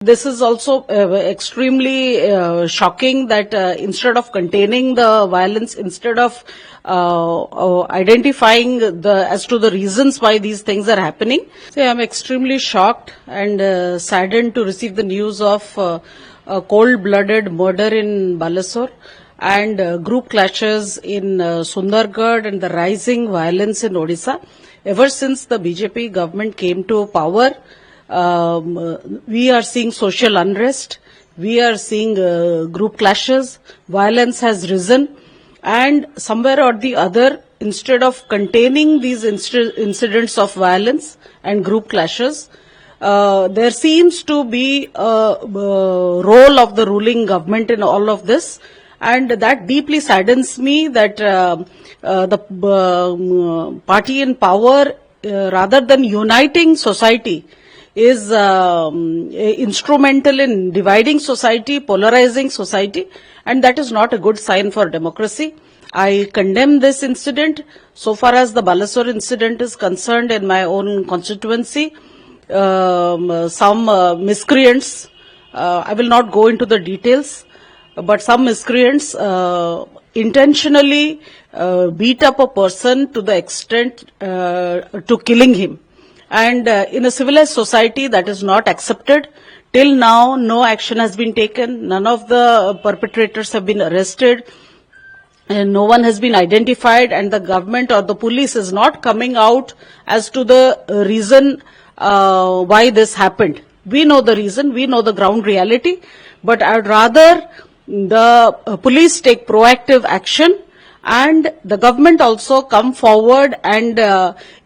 This is also extremely shocking that instead of containing the violence, instead of identifying as to the reasons why these things are happening, I am extremely shocked and saddened to receive the news of a cold-blooded murder in Balasore and group clashes in Sundargarh and the rising violence in Odisha. Ever since the BJP government came to power, we are seeing social unrest, we are seeing group clashes, violence has risen, and somewhere or the other, instead of containing these incidents of violence and group clashes, there seems to be a role of the ruling government in all of this, and that deeply saddens me that the party in power, rather than uniting society, is instrumental in dividing society, polarizing society, and that is not a good sign for democracy. I condemn this incident. So far as the Balasore incident is concerned, in my own constituency, some miscreants, I will not go into the details, but some miscreants intentionally beat up a person to the extent to killing him. And in a civilized society, that is not accepted. Till now, no action has been taken. None of the perpetrators have been arrested. And no one has been identified, and the government or the police is not coming out as to the reason why this happened. We know the reason, we know the ground reality, but I would rather the police take proactive action and the government also come forward and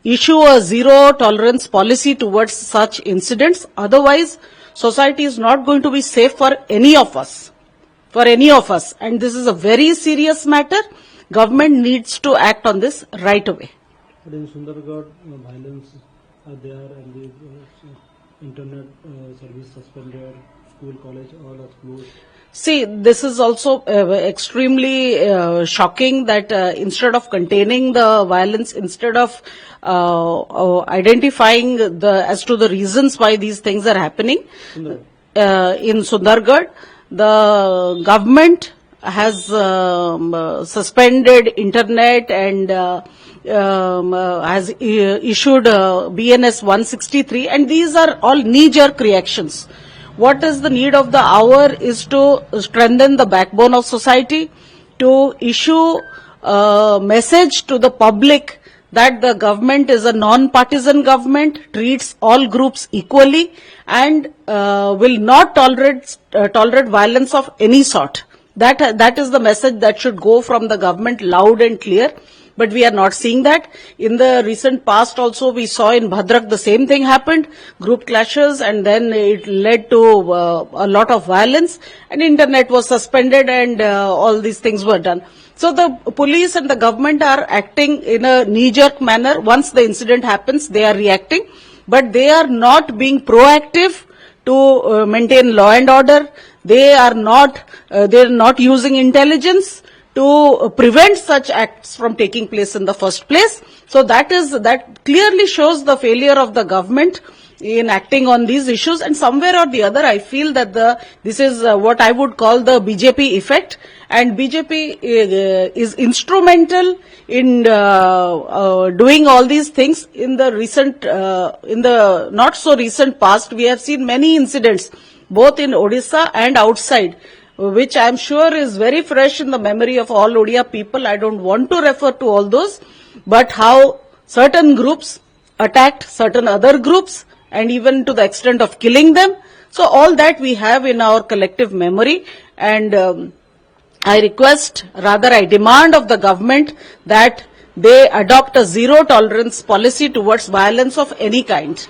issue a zero tolerance policy towards such incidents. Otherwise, society is not going to be safe for any of us. And this is a very serious matter. Government needs to act on this right away. But in Sundargarh, violence are there, and the internet service suspended, school, college, all are closed. See, this is also extremely shocking that instead of containing the violence, instead of identifying as to the reasons why these things are happening, in Sundargarh, the government has suspended internet and has issued BNS 163, and these are all knee-jerk reactions. What is the need of the hour is to strengthen the backbone of society, to issue a message to the public that the government is a non-partisan government, treats all groups equally, and will not tolerate violence of any sort. That is the message that should go from the government loud and clear. But we are not seeing that. In the recent past also, we saw in Bhadrak the same thing happened, group clashes, and then it led to a lot of violence, and internet was suspended, and all these things were done. So the police and the government are acting in a knee-jerk manner. Once the incident happens, they are reacting, but they are not being proactive to maintain law and order. They are not using intelligence to prevent such acts from taking place in the first place. So that clearly shows the failure of the government in acting on these issues, and somewhere or the other I feel that this is what I would call the BJP effect, and BJP is instrumental in doing all these things. In the not so recent past, we have seen many incidents both in Odisha and outside, which I am sure is very fresh in the memory of all Odia people. I don't want to refer to all those, but how certain groups attacked certain other groups, and even to the extent of killing them. So all that we have in our collective memory, and I demand of the government that they adopt a zero tolerance policy towards violence of any kind.